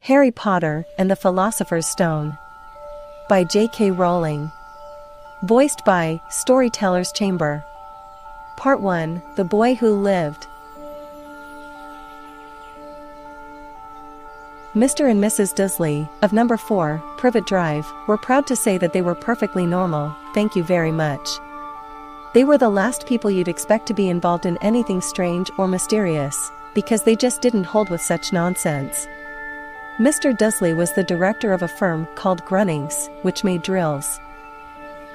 Harry Potter and the Philosopher's Stone by J.K. Rowling. Voiced by Storyteller's Chamber. Part 1, The Boy Who Lived. Mr. and Mrs. Dursley, of number 4, Privet Drive, were proud to say that they were perfectly normal, thank you very much. They were the last people you'd expect to be involved in anything strange or mysterious, because they just didn't hold with such nonsense. Mr. Dursley was the director of a firm called Grunnings, which made drills.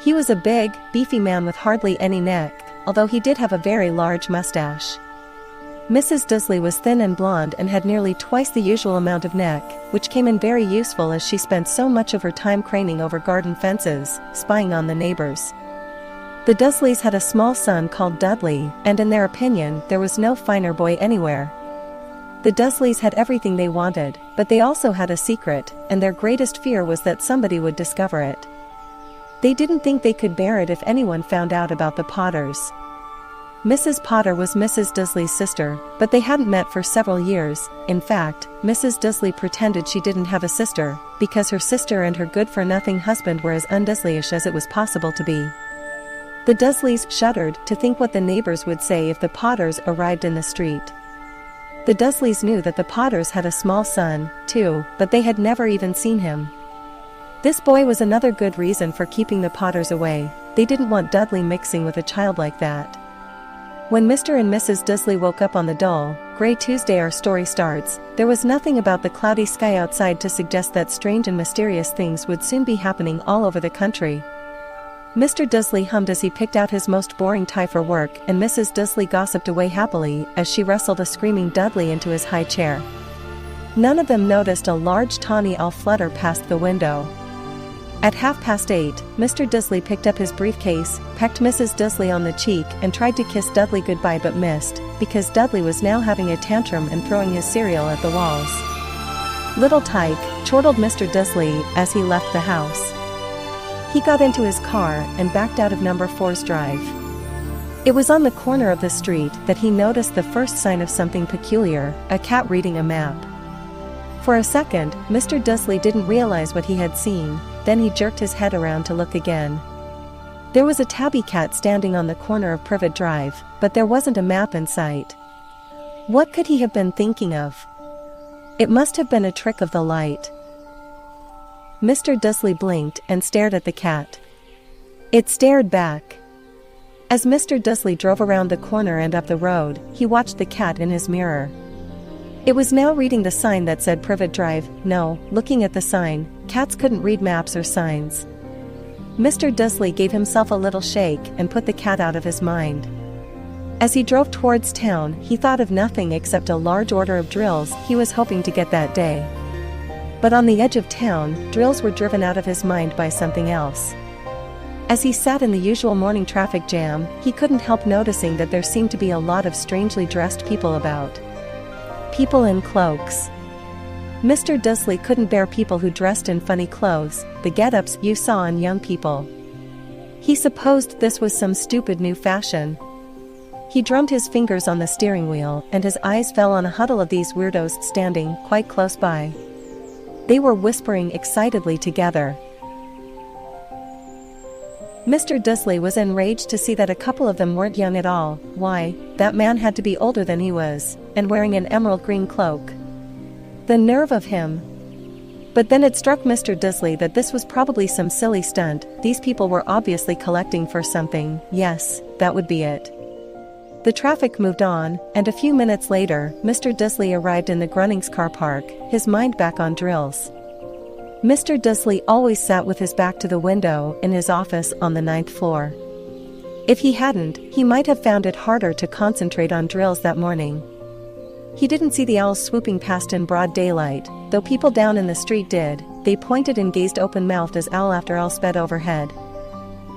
He was a big, beefy man with hardly any neck, although he did have a very large mustache. Mrs. Dursley was thin and blonde and had nearly twice the usual amount of neck, which came in very useful as she spent so much of her time craning over garden fences, spying on the neighbors. The Dursleys had a small son called Dudley, and in their opinion there was no finer boy anywhere. The Dursleys had everything they wanted, but they also had a secret, and their greatest fear was that somebody would discover it. They didn't think they could bear it if anyone found out about the Potters. Mrs. Potter was Mrs. Dursley's sister, but they hadn't met for several years. In fact, Mrs. Dursley pretended she didn't have a sister, because her sister and her good-for-nothing husband were as un-Dursleyish as it was possible to be. The Dursleys shuddered to think what the neighbors would say if the Potters arrived in the street. The Dursleys knew that the Potters had a small son, too, but they had never even seen him. This boy was another good reason for keeping the Potters away. They didn't want Dudley mixing with a child like that. When Mr. and Mrs. Dursley woke up on the dull, gray Tuesday our story starts, there was nothing about the cloudy sky outside to suggest that strange and mysterious things would soon be happening all over the country. Mr. Dursley hummed as he picked out his most boring tie for work, and Mrs. Dursley gossiped away happily as she wrestled a screaming Dudley into his high chair. None of them noticed a large tawny owl flutter past the window. At 8:30, Mr. Dursley picked up his briefcase, pecked Mrs. Dursley on the cheek and tried to kiss Dudley goodbye but missed, because Dudley was now having a tantrum and throwing his cereal at the walls. "Little tyke," chortled Mr. Dursley as he left the house. He got into his car and backed out of number 4's drive. It was on the corner of the street that he noticed the first sign of something peculiar, a cat reading a map. For a second, Mr. Dursley didn't realize what he had seen, then he jerked his head around to look again. There was a tabby cat standing on the corner of Privet Drive, but there wasn't a map in sight. What could he have been thinking of? It must have been a trick of the light. Mr. Dursley blinked and stared at the cat. It stared back. As Mr. Dursley drove around the corner and up the road, he watched the cat in his mirror. It was now reading the sign that said Privet Drive. No, looking at the sign, cats couldn't read maps or signs. Mr. Dursley gave himself a little shake and put the cat out of his mind. As he drove towards town, he thought of nothing except a large order of drills he was hoping to get that day. But on the edge of town, drills were driven out of his mind by something else. As he sat in the usual morning traffic jam, he couldn't help noticing that there seemed to be a lot of strangely dressed people about. People in cloaks. Mr. Dursley couldn't bear people who dressed in funny clothes, the get-ups you saw on young people. He supposed this was some stupid new fashion. He drummed his fingers on the steering wheel, and his eyes fell on a huddle of these weirdos standing quite close by. They were whispering excitedly together. Mr. Dursley was enraged to see that a couple of them weren't young at all. Why, that man had to be older than he was, and wearing an emerald green cloak. The nerve of him! But then it struck Mr. Dursley that this was probably some silly stunt. These people were obviously collecting for something. Yes, that would be it. The traffic moved on, and a few minutes later, Mr. Dursley arrived in the Grunnings car park, his mind back on drills. Mr. Dursley always sat with his back to the window in his office on the 9th floor. If he hadn't, he might have found it harder to concentrate on drills that morning. He didn't see the owls swooping past in broad daylight, though people down in the street did. They pointed and gazed open-mouthed as owl after owl sped overhead.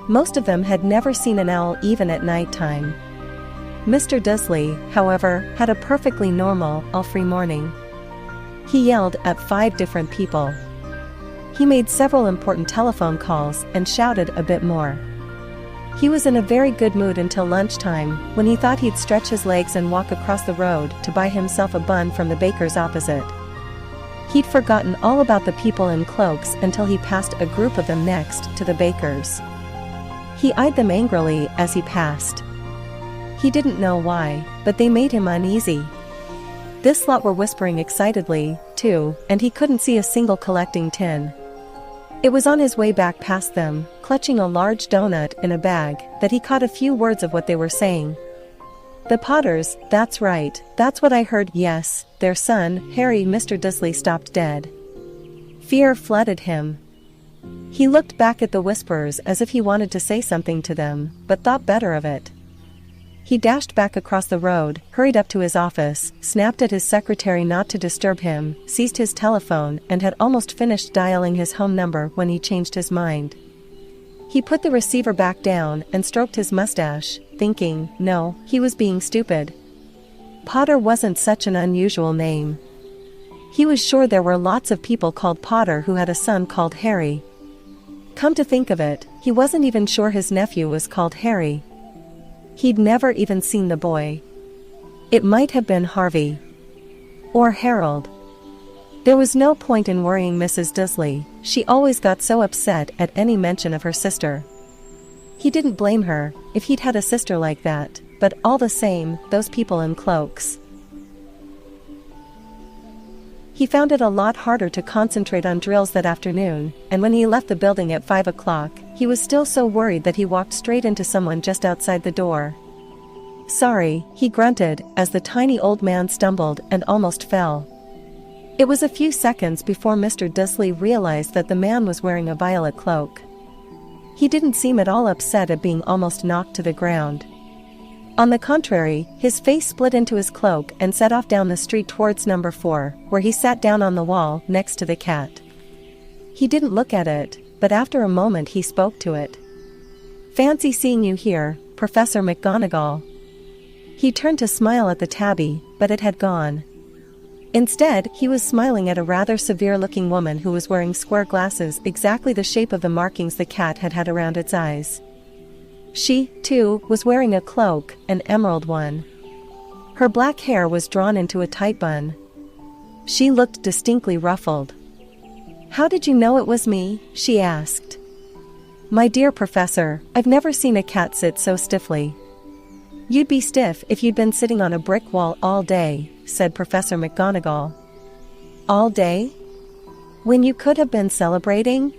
Most of them had never seen an owl even at night time. Mr. Dursley, however, had a perfectly normal, all-free morning. He yelled at 5 different people. He made several important telephone calls and shouted a bit more. He was in a very good mood until lunchtime, when he thought he'd stretch his legs and walk across the road to buy himself a bun from the baker's opposite. He'd forgotten all about the people in cloaks until he passed a group of them next to the bakers. He eyed them angrily as he passed. He didn't know why, but they made him uneasy. This lot were whispering excitedly, too, and he couldn't see a single collecting tin. It was on his way back past them, clutching a large donut in a bag, that he caught a few words of what they were saying. The Potters, that's right, that's what I heard. Yes, their son, Harry. Mr. Dursley stopped dead. Fear flooded him. He looked back at the whisperers as if he wanted to say something to them, but thought better of it. He dashed back across the road, hurried up to his office, snapped at his secretary not to disturb him, seized his telephone, and had almost finished dialing his home number when he changed his mind. He put the receiver back down and stroked his mustache, thinking, no, he was being stupid. Potter wasn't such an unusual name. He was sure there were lots of people called Potter who had a son called Harry. Come to think of it, he wasn't even sure his nephew was called Harry. He'd never even seen the boy. It might have been Harvey. Or Harold. There was no point in worrying Mrs. Dursley, she always got so upset at any mention of her sister. He didn't blame her, if he'd had a sister like that, but all the same, those people in cloaks. He found it a lot harder to concentrate on drills that afternoon, and when he left the building at 5 o'clock, he was still so worried that he walked straight into someone just outside the door. Sorry, he grunted, as the tiny old man stumbled and almost fell. It was a few seconds before Mr. Dursley realized that the man was wearing a violet cloak. He didn't seem at all upset at being almost knocked to the ground. On the contrary, his face split into his cloak and set off down the street towards number 4, where he sat down on the wall next to the cat. He didn't look at it, but after a moment he spoke to it. Fancy seeing you here, Professor McGonagall. He turned to smile at the tabby, but it had gone. Instead, he was smiling at a rather severe-looking woman who was wearing square glasses exactly the shape of the markings the cat had had around its eyes. She, too, was wearing a cloak, an emerald one. Her black hair was drawn into a tight bun. She looked distinctly ruffled. How did you know it was me? She asked. My dear Professor, I've never seen a cat sit so stiffly. You'd be stiff if you'd been sitting on a brick wall all day, said Professor McGonagall. All day? When you could have been celebrating?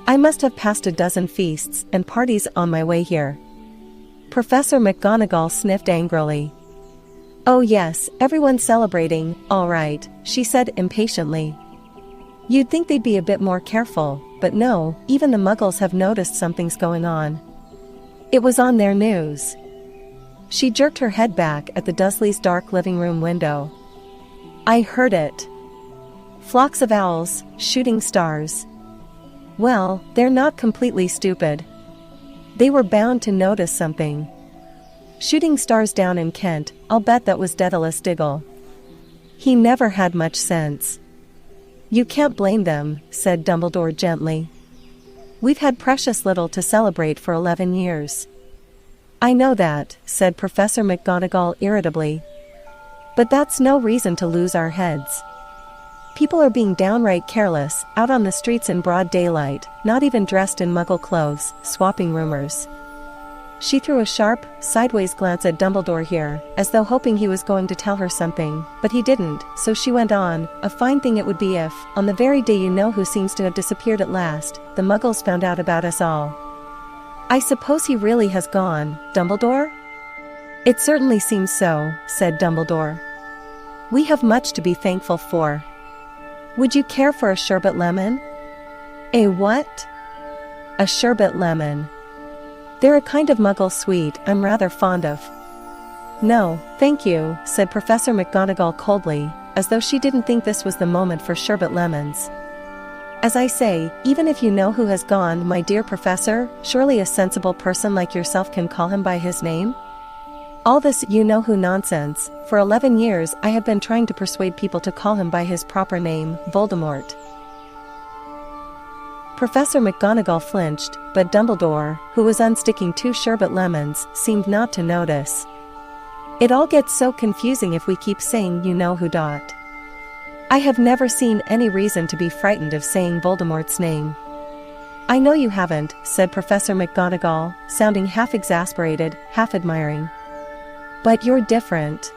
I must have passed a dozen feasts and parties on my way here. Professor McGonagall sniffed angrily. Oh yes, everyone's celebrating, all right, she said impatiently. You'd think they'd be a bit more careful, but no, even the Muggles have noticed something's going on. It was on their news. She jerked her head back at the Dursleys' dark living room window. I heard it. Flocks of owls, shooting stars. Well, they're not completely stupid. They were bound to notice something. Shooting stars down in Kent, I'll bet that was Daedalus Diggle. He never had much sense. You can't blame them, said Dumbledore gently. We've had precious little to celebrate for 11 years. I know that, said Professor McGonagall irritably. But that's no reason to lose our heads. People are being downright careless, out on the streets in broad daylight, not even dressed in Muggle clothes, swapping rumors. She threw a sharp, sideways glance at Dumbledore here, as though hoping he was going to tell her something, but he didn't, so she went on, a fine thing it would be if, on the very day you know who seems to have disappeared at last, the Muggles found out about us all. I suppose he really has gone, Dumbledore? It certainly seems so, said Dumbledore. We have much to be thankful for. Would you care for a sherbet lemon? A what? A sherbet lemon. They're a kind of Muggle sweet I'm rather fond of. No, thank you, said Professor McGonagall coldly, as though she didn't think this was the moment for sherbet lemons. As I say, even if you know who has gone, my dear Professor, surely a sensible person like yourself can call him by his name? All this you-know-who nonsense, for 11 years I have been trying to persuade people to call him by his proper name, Voldemort. Professor McGonagall flinched, but Dumbledore, who was unsticking 2 sherbet lemons, seemed not to notice. It all gets so confusing if we keep saying you-know-who. I have never seen any reason to be frightened of saying Voldemort's name. I know you haven't, said Professor McGonagall, sounding half exasperated, half admiring. But you're different.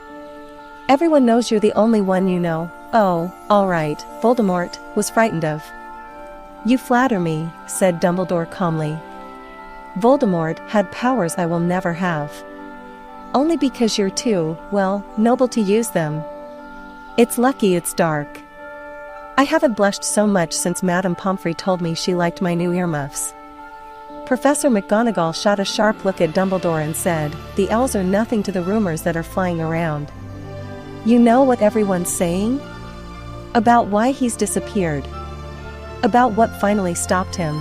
Everyone knows you're the only one you know. Oh, all right, Voldemort was frightened of. You flatter me, said Dumbledore calmly. Voldemort had powers I will never have. Only because you're too, well, noble to use them. It's lucky it's dark. I haven't blushed so much since Madame Pomfrey told me she liked my new earmuffs. Professor McGonagall shot a sharp look at Dumbledore and said, the owls are nothing to the rumors that are flying around. You know what everyone's saying? About why he's disappeared. About what finally stopped him.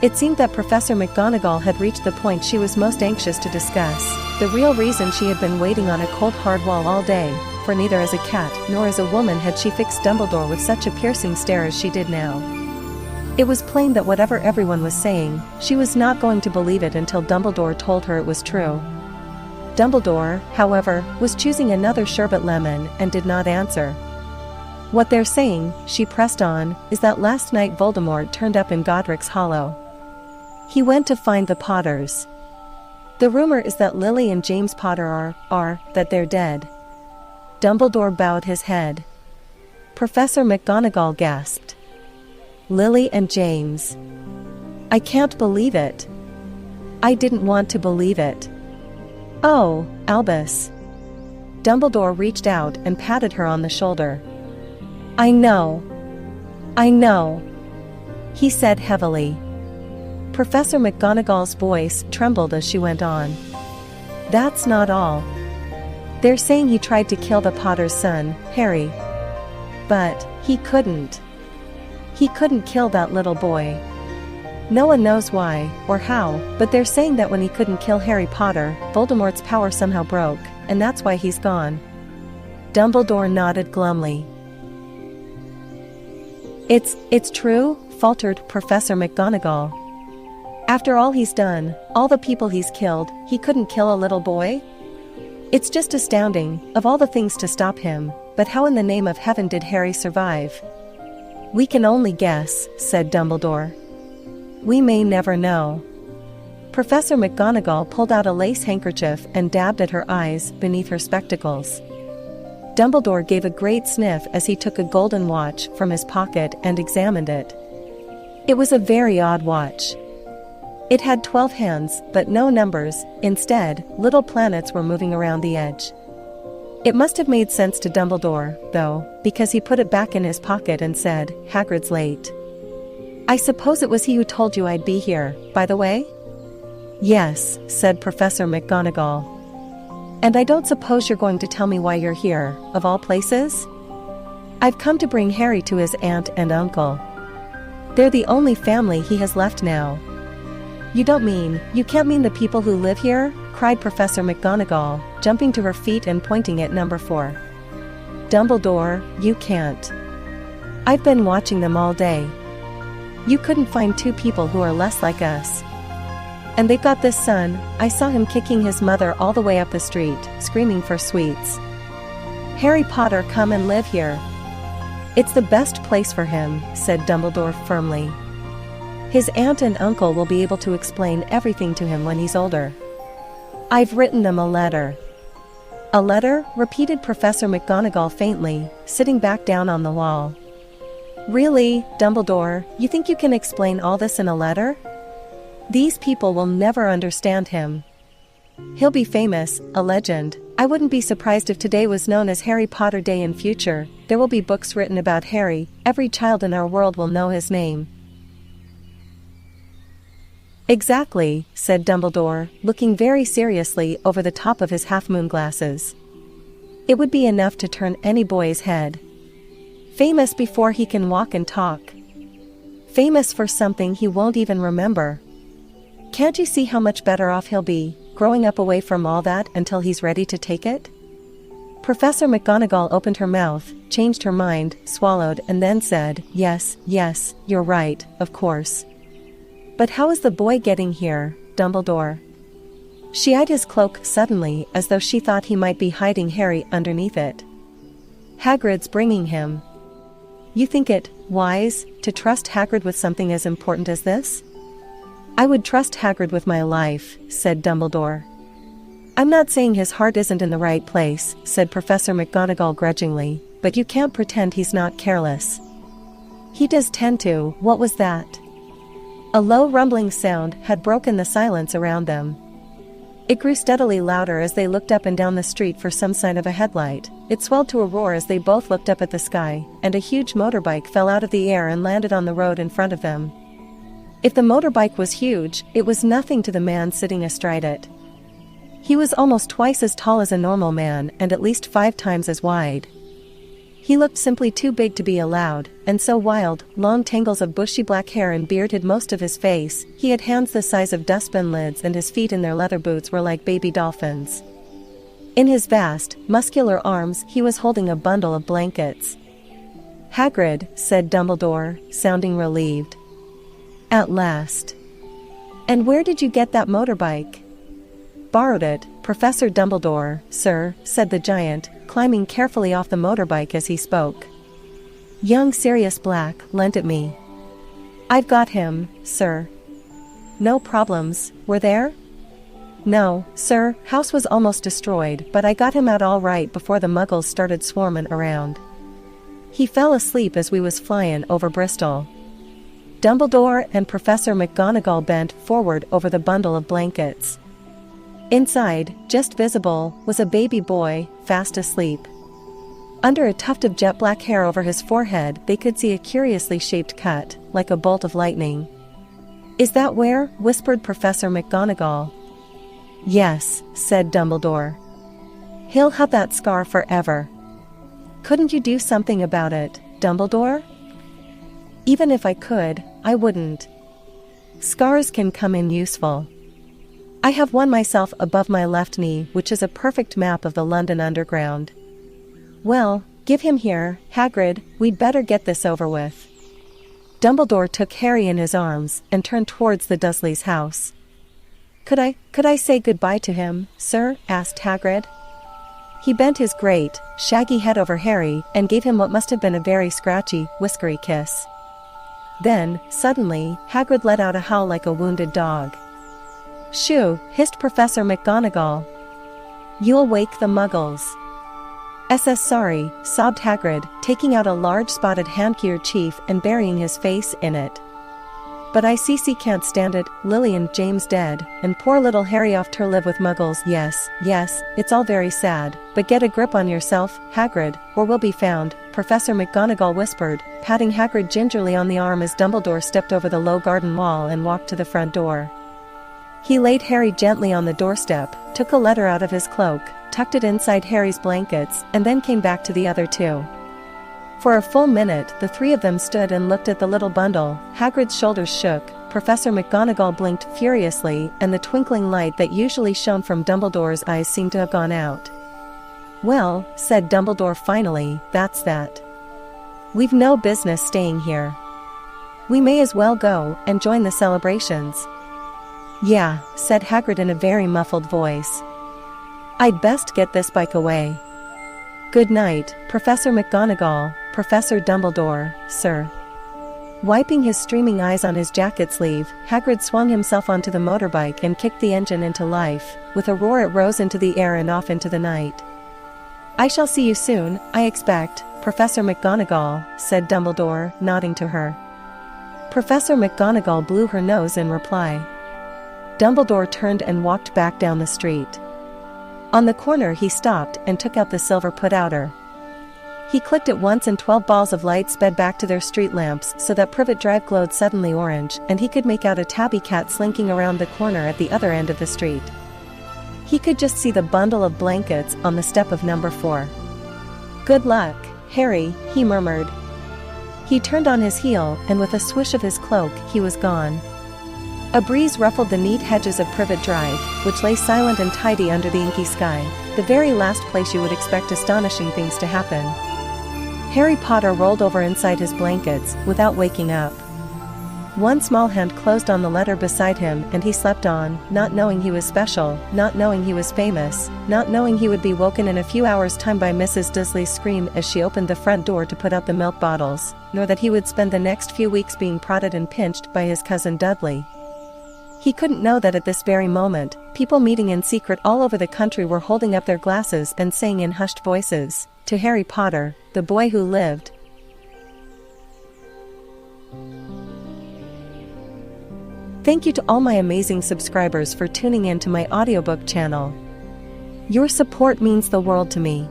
It seemed that Professor McGonagall had reached the point she was most anxious to discuss, the real reason she had been waiting on a cold hard wall all day, for neither as a cat nor as a woman had she fixed Dumbledore with such a piercing stare as she did now. It was plain that whatever everyone was saying, she was not going to believe it until Dumbledore told her it was true. Dumbledore, however, was choosing another sherbet lemon and did not answer. What they're saying, she pressed on, is that last night Voldemort turned up in Godric's Hollow. He went to find the Potters. The rumor is that Lily and James Potter that they're dead. Dumbledore bowed his head. Professor McGonagall gasped. Lily and James. I can't believe it. I didn't want to believe it. Oh, Albus. Dumbledore reached out and patted her on the shoulder. I know, he said heavily. Professor McGonagall's voice trembled as she went on. That's not all. They're saying he tried to kill the Potter's son, Harry. But he couldn't. He couldn't kill that little boy. No one knows why, or how, but they're saying that when he couldn't kill Harry Potter, Voldemort's power somehow broke, and that's why he's gone. Dumbledore nodded glumly. It's true, faltered Professor McGonagall. After all he's done, all the people he's killed, he couldn't kill a little boy? It's just astounding, of all the things to stop him, but how in the name of heaven did Harry survive? We can only guess, said Dumbledore. We may never know. Professor McGonagall pulled out a lace handkerchief and dabbed at her eyes beneath her spectacles. Dumbledore gave a great sniff as he took a golden watch from his pocket and examined it. It was a very odd watch. It had 12 hands, but no numbers. Instead, little planets were moving around the edge. It must have made sense to Dumbledore, though, because he put it back in his pocket and said, Hagrid's late. I suppose it was he who told you I'd be here, by the way? Yes, said Professor McGonagall. And I don't suppose you're going to tell me why you're here, of all places? I've come to bring Harry to his aunt and uncle. They're the only family he has left now. You can't mean the people who live here? Cried Professor McGonagall, jumping to her feet and pointing at number 4. Dumbledore, you can't. I've been watching them all day. You couldn't find 2 people who are less like us. And they've got this son, I saw him kicking his mother all the way up the street, screaming for sweets. Harry Potter, come and live here. It's the best place for him, said Dumbledore firmly. His aunt and uncle will be able to explain everything to him when he's older. I've written them a letter. A letter? Repeated Professor McGonagall faintly, sitting back down on the wall. Really, Dumbledore, you think you can explain all this in a letter? These people will never understand him. He'll be famous, a legend. I wouldn't be surprised if today was known as Harry Potter Day in future. There will be books written about Harry. Every child in our world will know his name. Exactly, said Dumbledore, looking very seriously over the top of his half-moon glasses. It would be enough to turn any boy's head. Famous before he can walk and talk. Famous for something he won't even remember. Can't you see how much better off he'll be, growing up away from all that until he's ready to take it? Professor McGonagall opened her mouth, changed her mind, swallowed, and then said, yes, you're right, of course. But how is the boy getting here, Dumbledore? She eyed his cloak suddenly as though she thought he might be hiding Harry underneath it. Hagrid's bringing him. You think it wise to trust Hagrid with something as important as this? I would trust Hagrid with my life, said Dumbledore. I'm not saying his heart isn't in the right place, said Professor McGonagall grudgingly, but you can't pretend he's not careless. He does tend to. What was that? A low rumbling sound had broken the silence around them. It grew steadily louder as they looked up and down the street for some sign of a headlight. It swelled to a roar as they both looked up at the sky, and a huge motorbike fell out of the air and landed on the road in front of them. If the motorbike was huge, it was nothing to the man sitting astride it. He was almost twice as tall as a normal man and at least 5 times as wide. He looked simply too big to be allowed, and so wild, long tangles of bushy black hair and beard hid most of his face. He had hands the size of dustbin lids and his feet in their leather boots were like baby dolphins. In his vast, muscular arms he was holding a bundle of blankets. Hagrid, said Dumbledore, sounding relieved. At last. And where did you get that motorbike? Borrowed it, Professor Dumbledore, sir, said the giant, climbing carefully off the motorbike as he spoke. Young Sirius Black lent it me. I've got him, sir. No problems, were there? No, sir, house was almost destroyed, but I got him out all right before the muggles started swarming around. He fell asleep as we was flying over Bristol. Dumbledore and Professor McGonagall bent forward over the bundle of blankets. Inside, just visible, was a baby boy, fast asleep. Under a tuft of jet black hair over his forehead they could see a curiously shaped cut, like a bolt of lightning. Is that where? Whispered Professor McGonagall. Yes, said Dumbledore. He'll have that scar forever. Couldn't you do something about it, Dumbledore? Even if I could, I wouldn't. Scars can come in useful. I have one myself above my left knee, which is a perfect map of the London Underground. Well, give him here, Hagrid, we'd better get this over with. Dumbledore took Harry in his arms and turned towards the Dursleys' house. Could I say goodbye to him, sir? Asked Hagrid. He bent his great, shaggy head over Harry and gave him what must have been a very scratchy, whiskery kiss. Then, suddenly, Hagrid let out a howl like a wounded dog. Shoo, hissed Professor McGonagall. You'll wake the muggles. Sorry, sobbed Hagrid, taking out a large spotted handkerchief and burying his face in it. But I can't stand it, Lily and James dead, and poor little Harry off to live with muggles. Yes, it's all very sad, but get a grip on yourself, Hagrid, or we'll be found, Professor McGonagall whispered, patting Hagrid gingerly on the arm as Dumbledore stepped over the low garden wall and walked to the front door. He laid Harry gently on the doorstep, took a letter out of his cloak, tucked it inside Harry's blankets, and then came back to the other two. For a full minute the three of them stood and looked at the little bundle. Hagrid's shoulders shook, Professor McGonagall blinked furiously, and the twinkling light that usually shone from Dumbledore's eyes seemed to have gone out. Well, said Dumbledore finally, that's that. We've no business staying here. We may as well go and join the celebrations. Yeah, said Hagrid in a very muffled voice. I'd best get this bike away. Good night, Professor McGonagall, Professor Dumbledore, sir. Wiping his streaming eyes on his jacket sleeve, Hagrid swung himself onto the motorbike and kicked the engine into life. With a roar it rose into the air and off into the night. I shall see you soon, I expect, Professor McGonagall, said Dumbledore, nodding to her. Professor McGonagall blew her nose in reply. Dumbledore turned and walked back down the street. On the corner he stopped and took out the silver put-outer. He clicked it once and 12 balls of light sped back to their street lamps so that Privet Drive glowed suddenly orange, and he could make out a tabby cat slinking around the corner at the other end of the street. He could just see the bundle of blankets on the step of number 4. Good luck, Harry, he murmured. He turned on his heel, and with a swish of his cloak he was gone. A breeze ruffled the neat hedges of Privet Drive, which lay silent and tidy under the inky sky, the very last place you would expect astonishing things to happen. Harry Potter rolled over inside his blankets, without waking up. One small hand closed on the letter beside him and he slept on, not knowing he was special, not knowing he was famous, not knowing he would be woken in a few hours' time by Mrs. Dursley's scream as she opened the front door to put out the milk bottles, nor that he would spend the next few weeks being prodded and pinched by his cousin Dudley. He couldn't know that at this very moment, people meeting in secret all over the country were holding up their glasses and saying in hushed voices, "To Harry Potter, the boy who lived." Thank you to all my amazing subscribers for tuning in to my audiobook channel. Your support means the world to me.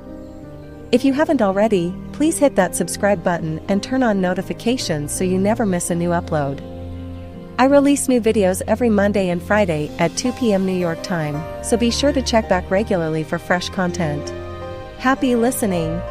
If you haven't already, please hit that subscribe button and turn on notifications so you never miss a new upload. I release new videos every Monday and Friday at 2 p.m. New York time, so be sure to check back regularly for fresh content. Happy listening!